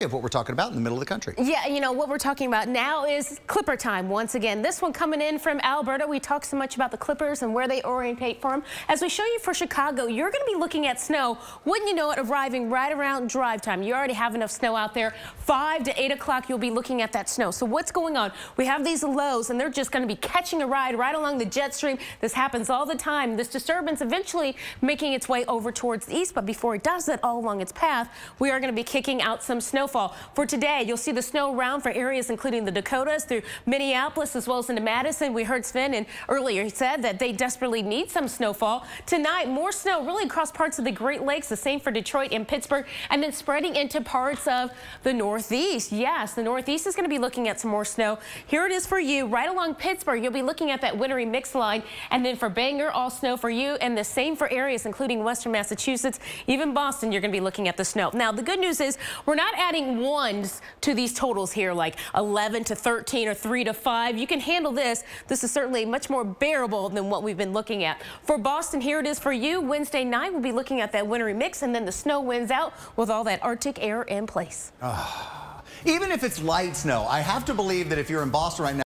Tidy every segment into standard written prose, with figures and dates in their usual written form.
of what we're talking about in the middle of the country. Yeah, you know, what we're talking about now is Clipper time once again. This one coming in from Alberta. We talk so much about the Clippers and where they orientate from. As we show you for Chicago, you're going to be looking at snow, wouldn't you know it, arriving right around drive time. You already have enough snow out there. 5 to 8 o'clock, you'll be looking at that snow. So what's going on? We have these lows, and they're just going to be catching a ride right along the jet stream. This happens all the time. This disturbance eventually making its way over towards the east, but before it does that, all along its path, we are going to be kicking out some snowfall. For today, you'll see the snow around for areas including the Dakotas through Minneapolis as well as into Madison. We heard Sven and earlier he said that they desperately need some snowfall. Tonight, more snow really across parts of the Great Lakes, the same for Detroit and Pittsburgh, and then spreading into parts of the Northeast. Yes, the Northeast is going to be looking at some more snow. Here it is for you right along Pittsburgh. You'll be looking at that wintry mix line, and then for Bangor, all snow for you, and the same for areas including western Massachusetts, even Boston. You're going to be looking at the snow. Now, the good news is we're not adding ones to these totals here, like 11 to 13 or 3 to 5. You can handle this. This is certainly much more bearable than what we've been looking at. For Boston, here it is for you. Wednesday night, we'll be looking at that wintry mix, and then the snow winds out with all that Arctic air in place. Even if it's light snow, I have to believe that if you're in Boston right now.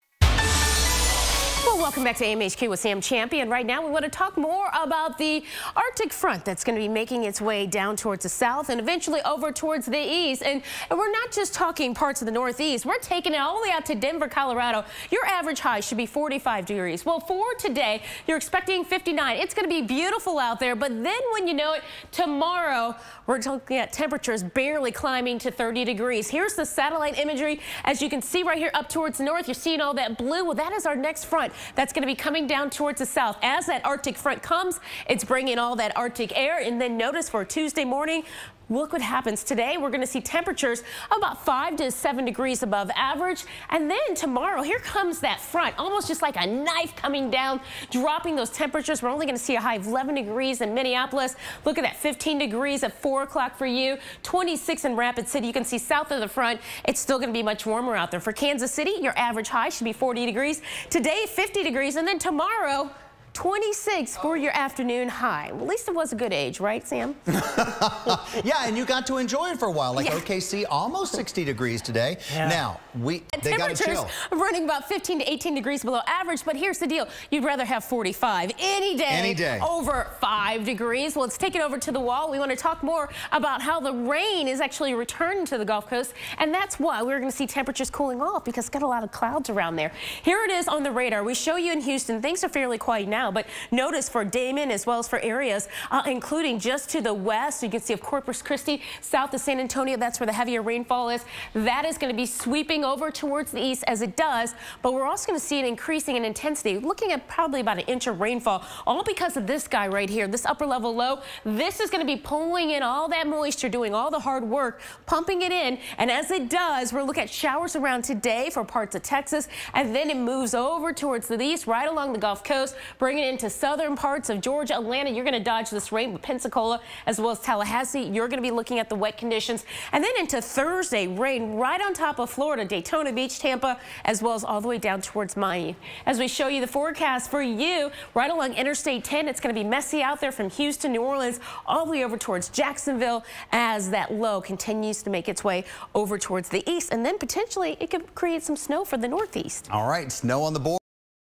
Welcome back to AMHQ with Sam Champion. Right now, we want to talk more about the Arctic front that's going to be making its way down towards the south and eventually over towards the east. And we're not just talking parts of the Northeast. We're taking it all the way out to Denver, Colorado. Your average high should be 45 degrees. Well, for today, you're expecting 59. It's going to be beautiful out there. But then when you know it, tomorrow, we're looking at temperatures barely climbing to 30 degrees. Here's the satellite imagery. As you can see right here up towards the north, you're seeing all that blue. Well, that is our next front. That's going to be coming down towards the south. As that Arctic front comes, it's bringing all that Arctic air. And then notice for Tuesday morning, look what happens today. We're going to see temperatures about 5 to 7 degrees above average. And then tomorrow, here comes that front, almost just like a knife coming down, dropping those temperatures. We're only going to see a high of 11 degrees in Minneapolis. Look at that, 15 degrees at 4 o'clock for you, 26 in Rapid City. You can see south of the front, it's still going to be much warmer out there. For Kansas City, your average high should be 40 degrees. Today, 50 degrees. And then tomorrow, 26 for your afternoon high. Well, at least it was a good age, right, Sam? Yeah, and you got to enjoy it for a while. Like OKC, almost 60 degrees today. Yeah. Now, they got to chill. Running about 15 to 18 degrees below average, but here's the deal. You'd rather have 45 any day over 5 degrees. Well, let's take it over to the wall. We want to talk more about how the rain is actually returning to the Gulf Coast, and that's why we're going to see temperatures cooling off because it's got a lot of clouds around there. Here it is on the radar. We show you in Houston. Things are fairly quiet now. But notice for Damon as well as for areas including just to the west, you can see of Corpus Christi, south of San Antonio, that's where the heavier rainfall is. That is going to be sweeping over towards the east as it does, but we're also going to see it increasing in intensity, looking at probably about 1 inch of rainfall, all because of this guy right here, this upper level low. This is going to be pulling in all that moisture, doing all the hard work, pumping it in, and as it does, we're looking at showers around today for parts of Texas, and then it moves over towards the east, right along the Gulf Coast, bringing it into southern parts of Georgia, Atlanta. You're going to dodge this rain with Pensacola as well as Tallahassee. You're going to be looking at the wet conditions. And then into Thursday, rain right on top of Florida, Daytona Beach, Tampa, as well as all the way down towards Miami. As we show you the forecast for you, right along Interstate 10, it's going to be messy out there from Houston, New Orleans, all the way over towards Jacksonville as that low continues to make its way over towards the east. And then potentially it could create some snow for the Northeast. All right, snow on the board.